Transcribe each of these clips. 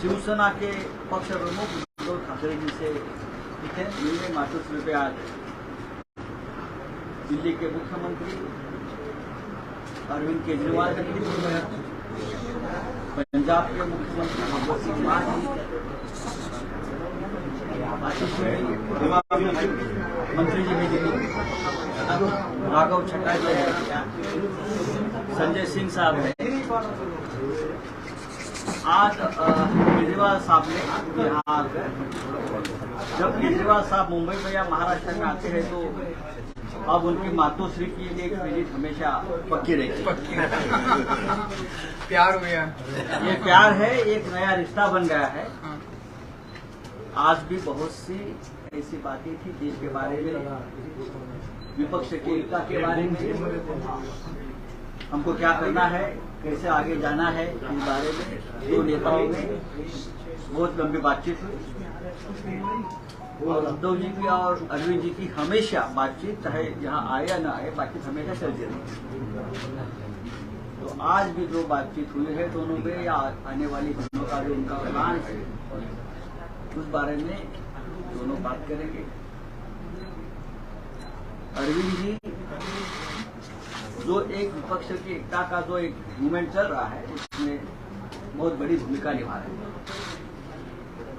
शिवसेना के पक्ष प्रमुख उद्धव ठाकरे जी से मिलने मातोश्री पे आज दिल्ली के मुख्यमंत्री अरविंद केजरीवाल जी, पंजाब के मुख्यमंत्री भगवत सिंह मान मंत्री जी भी दिल्ली, राघव छट्टा जी है, संजय सिंह साहब है। आज केजरीवाल साहब ने यहाँ जब केजरीवाल साहब मुंबई में या महाराष्ट्र में आते हैं तो अब उनकी मातोश्री की एक विजिट हमेशा पक्की रहेगी। प्यार हो गया, ये प्यार है, एक नया रिश्ता बन गया है। आज भी बहुत सी ऐसी बातें थी देश के बारे में, विपक्ष की एकता के बारे में, हमको क्या करना है, कैसे आगे जाना है, इस बारे में दो नेताओं में बहुत लंबी बातचीत हुई। और उद्धव जी की और अरविंद जी की हमेशा बातचीत, चाहे यहाँ आए या ना आए, बातचीत हमेशा चलती रही। तो आज भी जो बातचीत हुई है दोनों में, या आने वाली दिनों का जो उनका प्लान है, उस बारे में दोनों बात करेंगे। अरविंद जी जो एक विपक्ष की एकता का जो एक मूवमेंट चल रहा है, उसमें बहुत बड़ी भूमिका निभा रहे हैं।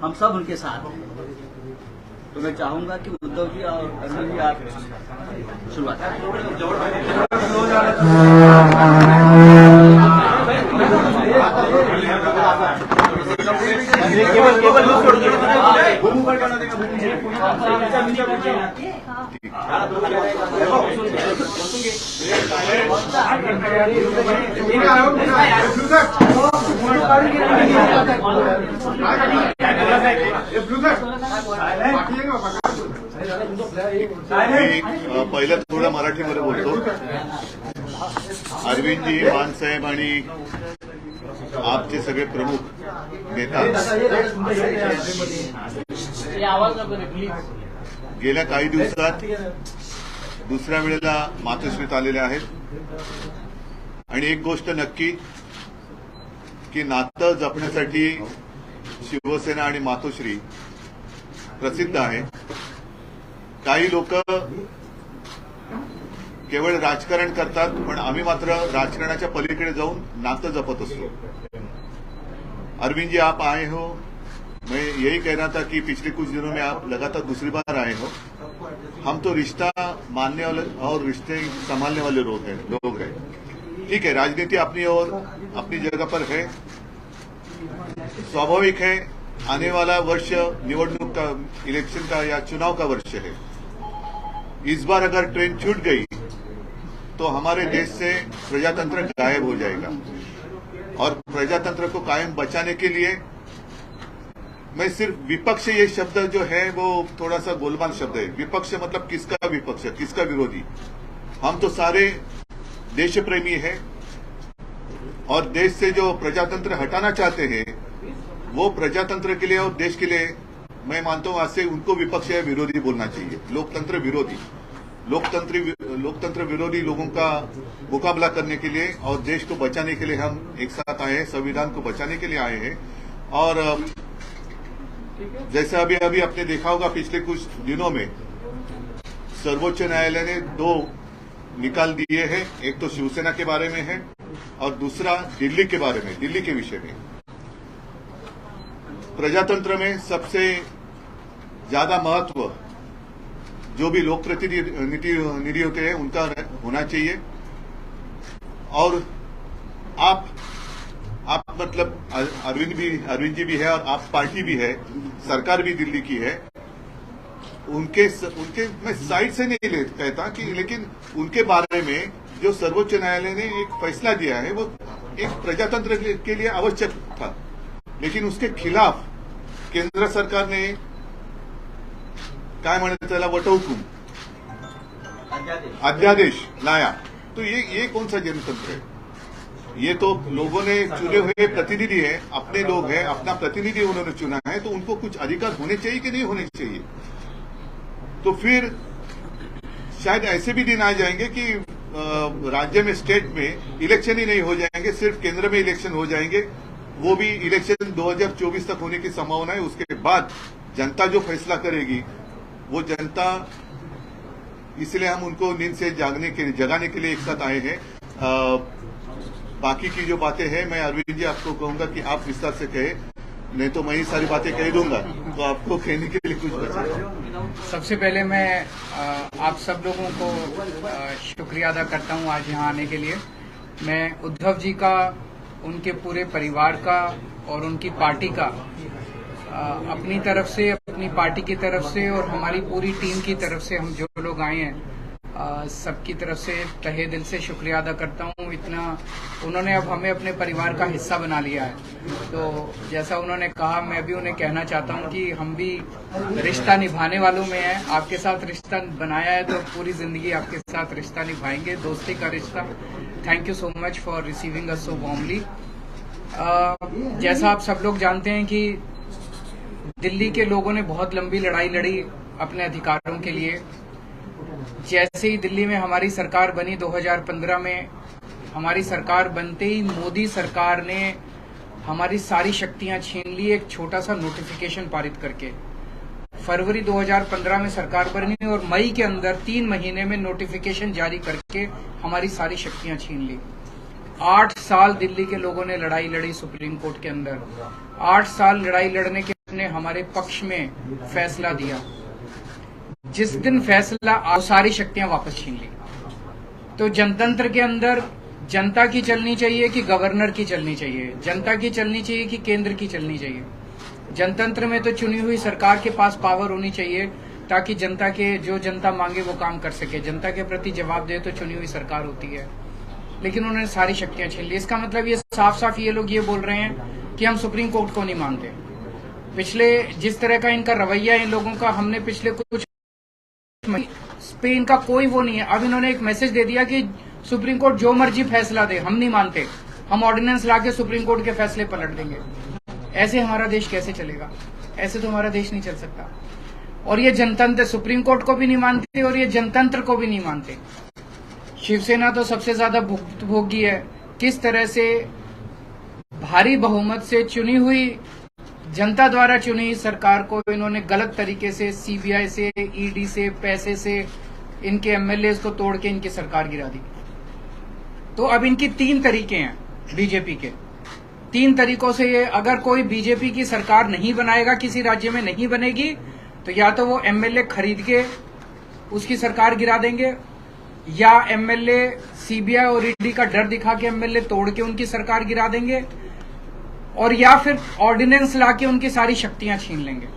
हम सब उनके साथ हैं। तो मैं चाहूंगा कि उद्धव जी और अरविंद जी आप शुरुआत पहिलं थोडं मराठीमध्ये बोलतो। अरविंदजी, मानसाहेब आणि आपचे सगळे प्रमुख नेता गेल्या काही दिवसात दुसऱ्या वेळेला मातोश्रीत आलेले आहेत। आणि एक गोष्ट नक्की की नातं जपण्यासाठी शिवसेना आणि मातोश्री प्रसिद्ध आहे। काही लोक केवळ राजकारण करतात, पण आम्ही मात्र राजकारणाच्या पलीकडे जाऊन नातं जपत असतो। अरविंद जी, आप आए हो, मैं यही कह रहा था कि पिछले कुछ दिनों में आप लगातार दूसरी बार आए हो। हम तो रिश्ता मानने वाले और रिश्ते संभालने वाले लोग हैं। ठीक है, राजनीति अपनी और अपनी जगह पर है, स्वाभाविक है। आने वाला वर्ष निवडणूक का, इलेक्शन का या चुनाव का वर्ष है। इस बार अगर ट्रेन छूट गई तो हमारे देश से प्रजातंत्र गायब हो जाएगा। और प्रजातंत्र को कायम बचाने के लिए मैं सिर्फ विपक्ष, ये शब्द जो है वो थोड़ा सा गोलमाल शब्द है। विपक्ष मतलब किसका विपक्ष, किसका विरोधी? हम तो सारे देश प्रेमी हैं और देश से जो प्रजातंत्र हटाना चाहते हैं, वो प्रजातंत्र के लिए और देश के लिए मैं मानता हूं आज से उनको विपक्ष या विरोधी बोलना चाहिए, लोकतंत्र विरोधी। लोकतंत्र विरोधी लोगों का मुकाबला करने के लिए और देश को बचाने के लिए हम एक साथ आए हैं, संविधान को बचाने के लिए आए हैं। और जैसे अभी आपने देखा होगा पिछले कुछ दिनों में सर्वोच्च न्यायालय ने 2 निकाल दिए हैं। एक तो शिवसेना के बारे में है और दूसरा दिल्ली के बारे में, दिल्ली के विषय में। प्रजातंत्र में सबसे ज्यादा महत्व जो भी लोक प्रतिनिधि होते हैं उनका होना चाहिए। और आप मतलब अरविंद जी भी है और आप पार्टी भी है, सरकार भी दिल्ली की है। उनके मैं साइड से नहीं कहता कि, लेकिन उनके बारे में जो सर्वोच्च न्यायालय ने एक फैसला दिया है वो एक प्रजातंत्र के लिए आवश्यक था, लेकिन उसके खिलाफ केंद्र सरकार ने काय म्हणतात त्याला वटहुकूम अध्यादेश लाया। तो ये कौन सा जनतंत्र है? ये तो लोगों ने चुने हुए प्रतिनिधि है, अपने लोग हैं, अपना प्रतिनिधि उन्होंने चुना है, तो उनको कुछ अधिकार होने चाहिए कि नहीं होने चाहिए? तो फिर शायद ऐसे भी दिन आ जाएंगे कि राज्य में, स्टेट में इलेक्शन ही नहीं हो जाएंगे, सिर्फ केंद्र में इलेक्शन हो जाएंगे। वो भी इलेक्शन 2024 तक होने की संभावना है। उसके बाद जनता जो फैसला करेगी वो जनता, इसलिए हम उनको नींद से जगाने के लिए एक साथ आए हैं। बाकी की जो बातें हैं मैं अरविंद जी आपको कहूंगा कि आप विस्तार से कहे, नहीं तो मैं ही सारी बातें कह दूंगा तो आपको कहने के लिए कुछ बचा। सबसे पहले मैं आप सब लोगों को शुक्रिया अदा करता हूं आज यहां आने के लिए। मैं उद्धव जी का, उनके पूरे परिवार का और उनकी पार्टी का अपनी तरफ से, अपनी पार्टी की तरफ से और हमारी पूरी टीम की तरफ से, हम जो लोग आए हैं सबकी तरफ से तहे दिल से शुक्रिया अदा करता हूं। इतना उन्होंने अब हमें अपने परिवार का हिस्सा बना लिया है। तो जैसा उन्होंने कहा, मैं भी उन्हें कहना चाहता हूं कि हम भी रिश्ता निभाने वालों में हैं। आपके साथ रिश्ता बनाया है तो पूरी जिंदगी आपके साथ रिश्ता निभाएंगे, दोस्ती का रिश्ता। Thank you so much for receiving us so warmly. जैसा आप सब लोग जानते हैं कि दिल्ली के लोगों ने बहुत लंबी लड़ाई लड़ी अपने अधिकारों के लिए। जैसे ही दिल्ली में हमारी सरकार बनी 2015 में, हमारी सरकार बनते ही मोदी सरकार ने हमारी सारी शक्तियां छीन ली एक छोटा सा नोटिफिकेशन पारित करके। फरवरी 2015 में सरकार बनी और मई के अंदर 3 महीने में नोटिफिकेशन जारी करके हमारी सारी शक्तियां छीन ली। 8 साल दिल्ली के लोगों ने लड़ाई लड़ी सुप्रीम कोर्ट के अंदर। 8 साल लड़ाई लड़ने के ने हमारे पक्ष में फैसला दिया। जिस दिन फैसला, सारी शक्तियां वापस छीन ली। तो जनतंत्र के अंदर जनता की चलनी चाहिए कि गवर्नर की चलनी चाहिए, जनता की चलनी चाहिए कि केंद्र की चलनी चाहिए। जनतंत्र में तो चुनी हुई सरकार के पास पावर होनी चाहिए ताकि जनता के, जो जनता मांगे वो काम कर सके, जनता के प्रति जवाब दे तो चुनी हुई सरकार होती है। लेकिन उन्होंने सारी शक्तियां छीन ली। इसका मतलब ये साफ साफ ये लोग ये बोल रहे हैं कि हम सुप्रीम कोर्ट को नहीं मानते। पिछले जिस तरह का इनका रवैया इन लोगों का, हमने पिछले कुछ स्पेन का कोई वो नहीं है। अब इन्होंने एक मैसेज दे दिया कि सुप्रीम कोर्ट जो मर्जी फैसला दे, हम नहीं मानते, हम ऑर्डिनेंस लाके सुप्रीम कोर्ट के फैसले पलट देंगे। ऐसे हमारा देश कैसे चलेगा? ऐसे तो हमारा देश नहीं चल सकता। और ये जनतंत्र सुप्रीम कोर्ट को भी नहीं मानते और ये जनतंत्र को भी नहीं मानते। शिवसेना तो सबसे ज्यादा भुक्तभोगी है। किस तरह से भारी बहुमत से चुनी हुई, जनता द्वारा चुनी सरकार को इन्होंने गलत तरीके से सीबीआई से, ईडी से, पैसे से इनके एमएलए को तोड़ के इनकी सरकार गिरा दी। तो अब इनकी 3 तरीके हैं बीजेपी के। 3 तरीकों से ये, अगर कोई बीजेपी की सरकार नहीं बनाएगा, किसी राज्य में नहीं बनेगी, तो या तो वो एमएलए खरीद के उसकी सरकार गिरा देंगे, या एमएलए सीबीआई और ईडी का डर दिखा के एमएलए तोड़ के उनकी सरकार गिरा देंगे, और या फिर ऑर्डिनेंस लाके उनकी सारी शक्तियां छीन लेंगे।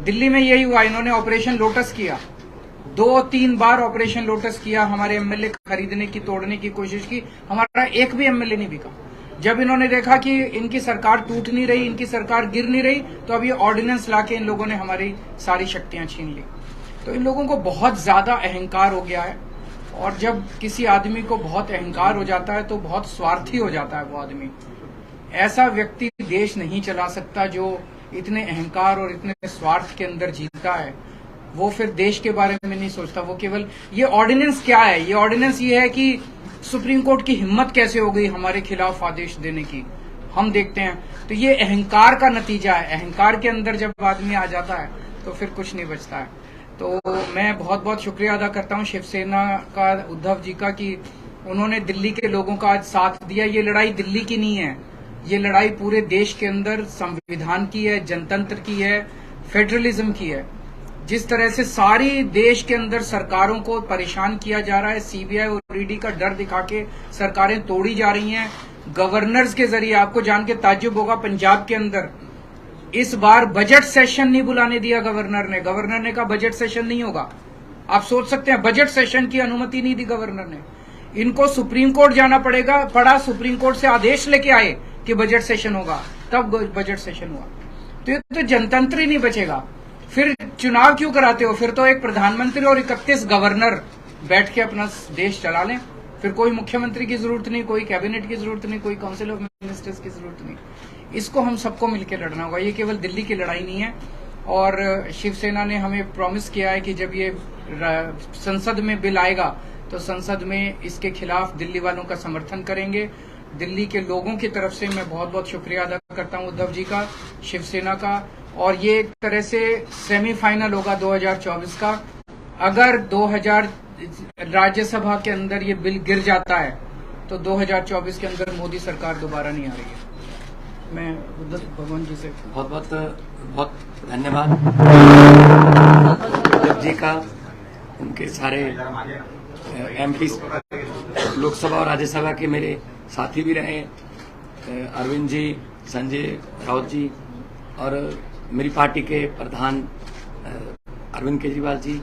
दिल्ली में यही हुआ। इन्होंने ऑपरेशन लोटस किया, 2-3 बार ऑपरेशन लोटस किया, हमारे एमएलए खरीदने की, तोड़ने की कोशिश की, हमारा एक भी एमएलए नहीं बिका। जब इन्होंने देखा कि इनकी सरकार टूट नहीं रही, इनकी सरकार गिर नहीं रही, तो अब ये ऑर्डिनेंस लाके इन लोगों ने हमारी सारी शक्तियां छीन ली। तो इन लोगों को बहुत ज्यादा अहंकार हो गया है, और जब किसी आदमी को बहुत अहंकार हो जाता है तो बहुत स्वार्थी हो जाता है वो आदमी। ऐसा व्यक्ति देश नहीं चला सकता जो इतने अहंकार और इतने स्वार्थ के अंदर जीता है। वो फिर देश के बारे में नहीं सोचता। वो केवल ये ऑर्डिनेंस क्या है, ये ऑर्डिनेंस ये है कि सुप्रीम कोर्ट की हिम्मत कैसे हो गई हमारे खिलाफ आदेश देने की, हम देखते हैं। तो ये अहंकार का नतीजा है। अहंकार के अंदर जब आदमी आ जाता है तो फिर कुछ नहीं बचता है। तो मैं बहुत बहुत शुक्रिया अदा करता हूँ शिवसेना का, उद्धव जी का, कि उन्होंने दिल्ली के लोगों का आज साथ दिया। ये लड़ाई दिल्ली की नहीं है, ये लड़ाई पूरे देश के अंदर संविधान की है, जनतंत्र की है, फेडरलिज्म की है। जिस तरह से सारी देश के अंदर सरकारों को परेशान किया जा रहा है, सीबीआई और ईडी का डर दिखा के सरकारें तोड़ी जा रही हैं गवर्नर्स के जरिए। आपको जान के ताज्जुब होगा, पंजाब के अंदर इस बार बजट सेशन नहीं बुलाने दिया गवर्नर ने। गवर्नर ने कहा बजट सेशन नहीं होगा। आप सोच सकते हैं, बजट सेशन की अनुमति नहीं दी गवर्नर ने। इनको सुप्रीम कोर्ट जाना पड़ा, सुप्रीम कोर्ट से आदेश लेके आए कि बजट सेशन होगा, तब बजट सेशन हुआ। तो ये तो जनतंत्र ही नहीं बचेगा। फिर चुनाव क्यों कराते हो? फिर तो एक प्रधानमंत्री और 31 गवर्नर बैठ के अपना देश चला लें। फिर कोई मुख्यमंत्री की जरूरत नहीं, कोई कैबिनेट की जरूरत नहीं, कोई काउंसिल ऑफ मिनिस्टर्स की जरूरत नहीं। इसको हम सबको मिलकर लड़ना होगा। ये केवल दिल्ली की लड़ाई नहीं है। और शिवसेना ने हमें प्रॉमिस किया है कि जब ये संसद में बिल आएगा तो संसद में इसके खिलाफ दिल्ली वालों का समर्थन करेंगे। दिल्ली के लोगों की तरफ से मैं बहुत बहुत शुक्रिया अदा करता हूं उद्धव जी का, शिवसेना का। और ये एक तरह से सेमीफाइनल होगा 2024 का। अगर 2000 राज्यसभा के अंदर ये बिल गिर जाता है तो 2024 के अंदर मोदी सरकार दोबारा नहीं आ रही है। मैं उद्धव भगवान जी से बहुत धन्यवाद उद्धव जी का, उनके सारे एमपी लोकसभा और राज्यसभा के मेरे साथी भी रहे, अरविंद जी, संजय राउत जी, और मेरी पार्टी के प्रधान अरविंद केजरीवाल जी।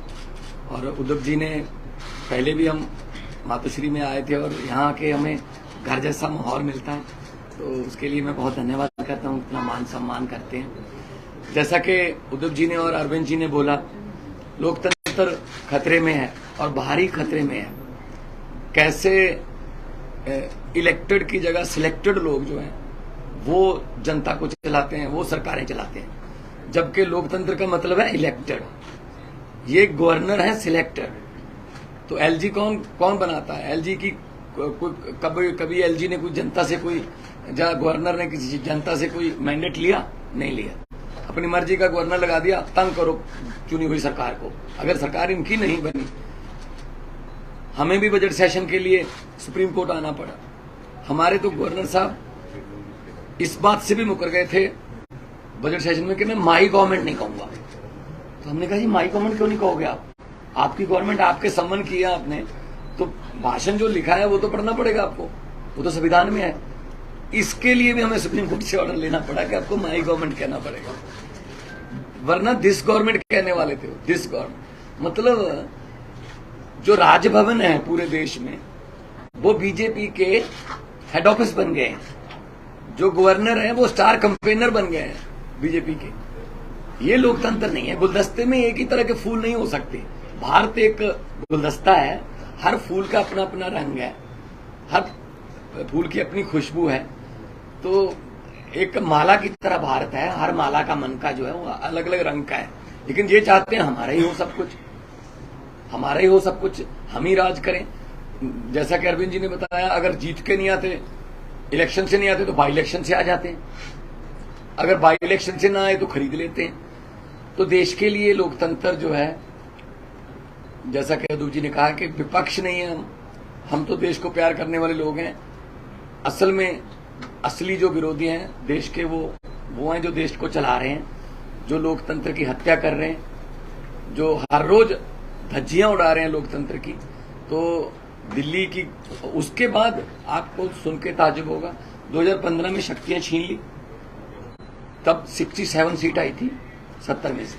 और उद्धव जी ने पहले भी हम मातोश्री में आए थे और यहाँ के हमें घर जैसा माहौल मिलता है, तो उसके लिए मैं बहुत धन्यवाद करता हूँ, इतना मान सम्मान करते हैं। जैसा कि उद्धव जी ने और अरविंद जी ने बोला, लोकतंत्र खतरे में है और बाहरी खतरे में है। कैसे इलेक्टेड की जगह सिलेक्टेड लोग जो हैं वो जनता को चलाते हैं, वो सरकारें चलाते हैं, जबकि लोकतंत्र का मतलब है इलेक्टेड। ये गवर्नर है सिलेक्टेड। तो एलजी कौन बनाता है? एलजी की कभी एलजी ने कोई जनता से कोई गवर्नर ने किसी जनता से कोई मैंडेट लिया? नहीं लिया। अपनी मर्जी का गवर्नर लगा दिया, तंग करो चुनी हुई सरकार को। अगर सरकार इनकी नहीं बनी, हमें भी बजट सेशन के लिए सुप्रीम कोर्ट आना पड़ा। हमारे तो गवर्नर साहब इस बात से भी मुकर गए थे बजट सेशन में कि मैं माई गवर्नमेंट नहीं कहूंगा। तो हमने कहा जी माई गवर्नमेंट क्यों नहीं कहोगे आप? आपकी गवर्नमेंट, आपके सम्मन किया आपने, तो भाषण जो लिखा है वो तो पढ़ना पड़ेगा आपको, वो तो संविधान में है। इसके लिए भी हमें सुप्रीम कोर्ट से ऑर्डर लेना पड़ा कि आपको माई गवर्नमेंट कहना पड़ेगा, वरना दिस गवर्नमेंट कहने वाले थे। दिस गवर्नमेंट मतलब जो राजभवन है पूरे देश में वो बीजेपी के हेड ऑफिस बन गए हैं। जो गवर्नर हैं वो स्टार कैंपेनर बन गए हैं बीजेपी के। ये लोकतंत्र नहीं है। गुलदस्ते में एक ही तरह के फूल नहीं हो सकते। भारत एक गुलदस्ता है, हर फूल का अपना अपना रंग है, हर फूल की अपनी खुशबू है। तो एक माला की तरह भारत है, हर माला का मन का जो है वो अलग अलग रंग का है। लेकिन ये चाहते हैं हमारा ही हो सब कुछ, हमारा ही हो सब कुछ, हम ही राज करें। जैसा कि अरविंद जी ने बताया, अगर जीत के नहीं आते, इलेक्शन से नहीं आते तो बाई इलेक्शन से आ जाते हैं। अगर बाई इलेक्शन से ना आए तो खरीद लेते हैं। तो देश के लिए लोकतंत्र जो है, जैसा कि अदूब जी ने कहा कि विपक्ष नहीं है हम तो देश को प्यार करने वाले लोग हैं। असल में असली जो विरोधी हैं देश के वो हैं जो देश को चला रहे हैं, जो लोकतंत्र की हत्या कर रहे हैं, जो हर रोज धज्जियां उड़ा रहे हैं लोकतंत्र की। तो दिल्ली की, उसके बाद आपको सुन के ताज्जुब होगा, 2015 में शक्तियां छीन ली, तब 67 सीट आई थी 70 में से।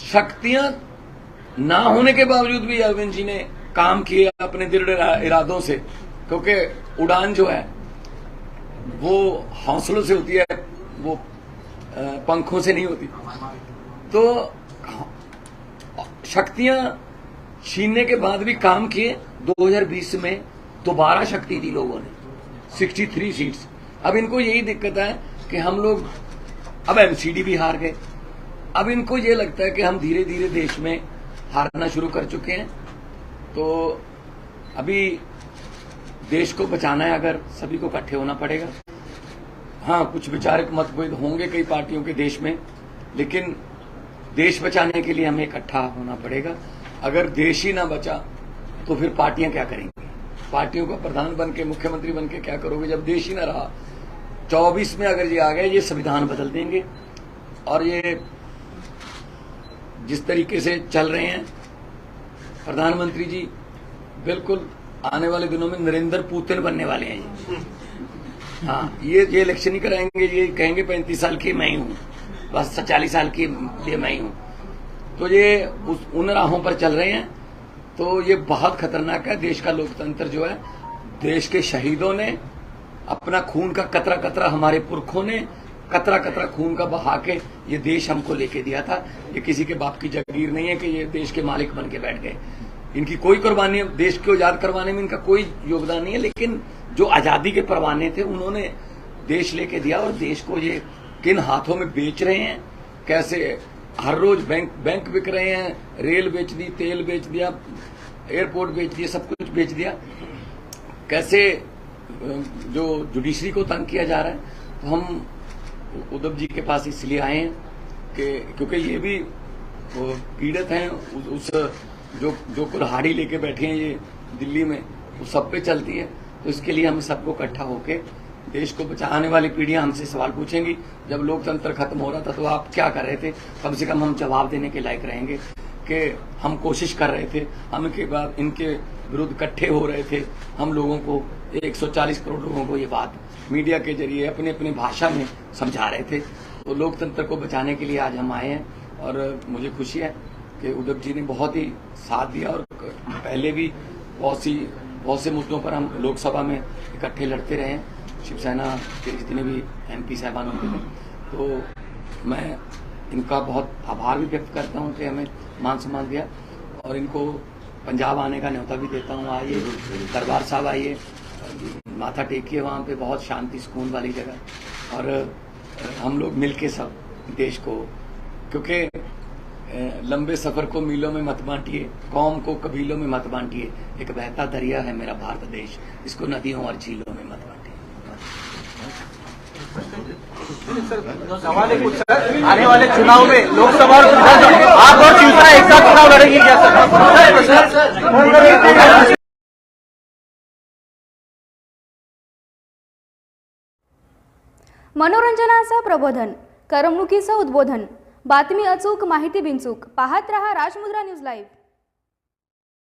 शक्तियां ना होने के बावजूद भी अरविंद जी ने काम किए अपने दृढ़ इरादों से, क्योंकि उड़ान जो है वो हौसलों से होती है, वो पंखों से नहीं होती। तो शक्तियां छीनने के बाद भी काम किए। 2020 में दोबारा शक्ति दी लोगों ने, 63 सीट्स। अब इनको यही दिक्कत है कि हम लोग अब एमसीडी भी हार गए, अब इनको ये लगता है कि हम धीरे धीरे देश में हारना शुरू कर चुके हैं, तो अभी देश को बचाना है, अगर सभी को इकट्ठे होना पड़ेगा। हाँ, कुछ विचारक मतभेद होंगे कई पार्टियों के देश में, लेकिन देश बचाने के लिए हमें इकट्ठा होना पड़ेगा। अगर देश ही ना बचा तो फिर पार्टियां क्या करेंगी? पार्टियों का प्रधान बन के, मुख्यमंत्री बन के क्या करोगे जब देश ही ना रहा? 24 में अगर ये आ गए, ये संविधान बदल देंगे। और ये जिस तरीके से चल रहे हैं प्रधानमंत्री जी, बिल्कुल आने वाले दिनों में नरेंद्र पुतिन बनने वाले हैं ये। हाँ, ये इलेक्शन ही कराएंगे, ये कहेंगे 35 साल की मैं ही हूँ, बस 40 साल की ये मैं ही हूँ। तो ये उन राहों पर चल रहे हैं, तो ये बहुत खतरनाक है। देश का लोकतंत्र जो है, देश के शहीदों ने अपना खून का कतरा कतरा, हमारे पुरखों ने कतरा कतरा खून का बहा के ये देश हमको लेके दिया था। ये किसी के बाप की जागीर नहीं है कि ये देश के मालिक बन के बैठ गए। इनकी कोई कुर्बानी, देश को आजाद करवाने में इनका कोई योगदान नहीं है, लेकिन जो आजादी के परवाने थे उन्होंने देश लेके दिया। और देश को ये किन हाथों में बेच रहे हैं, कैसे हर रोज बैंक बिक रहे हैं, रेल बेच दी, तेल बेच दिया, एयरपोर्ट बेच दिया, सब कुछ बेच दिया। कैसे जो जुडिशरी को तंग किया जा रहा है। तो हम उद्धव जी के पास इसलिए आए हैं कि क्योंकि ये भी पीड़ित हैं, उस जो कुल्हाड़ी लेके बैठे हैं ये दिल्ली में, वो सब पे चलती है। तो इसके लिए हम सबको इकट्ठा होके देश को बचाने वाली पीढ़ियां हमसे सवाल पूछेंगी, जब लोकतंत्र खत्म हो रहा था तो आप क्या कर रहे थे? कम से कम हम जवाब देने के लायक रहेंगे कि हम कोशिश कर रहे थे, हम के बाद इनके विरुद्ध इकट्ठे हो रहे थे, हम लोगों को 140 करोड़ लोगों को ये बात मीडिया के जरिए अपनी अपनी भाषा में समझा रहे थे। तो लोकतंत्र को बचाने के लिए आज हम आए हैं और मुझे खुशी है कि उद्धव जी ने बहुत ही साथ दिया और पहले भी बहुत से मुद्दों पर हम लोकसभा में इकट्ठे लड़ते रहे हैं, शिवसेना के जितने भी MP साहबान होते थे। तो मैं इनका बहुत आभार भी व्यक्त करता हूं कि हमें मान सम्मान दिया, और इनको पंजाब आने का न्योता भी देता हूं। आइए, दरबार साहब आइए, माथा टेकिए, वहाँ पे बहुत शांति सुकून वाली जगह, और हम लोग मिलके सब देश को, क्योंकि लंबे सफर को मीलों में मत बांटिए, कौम को कबीलों में मत बांटिए, एक बहता दरिया है मेरा भारत देश, इसको नदियों और झीलों में मत बांटिए। सवाल है कुछ सर, आने वाले चुनाव में लोकसभा और विधानसभा आप और शिवसेना एक साथ चुनाव लड़ेंगे क्या सर? मनोरंजनाचं प्रबोधन, करमणुकीचं उद्बोधन, बातमी अचूक, माहिती बिनचूक, पाहत रहा राजमुद्रा न्यूज लाईव्ह।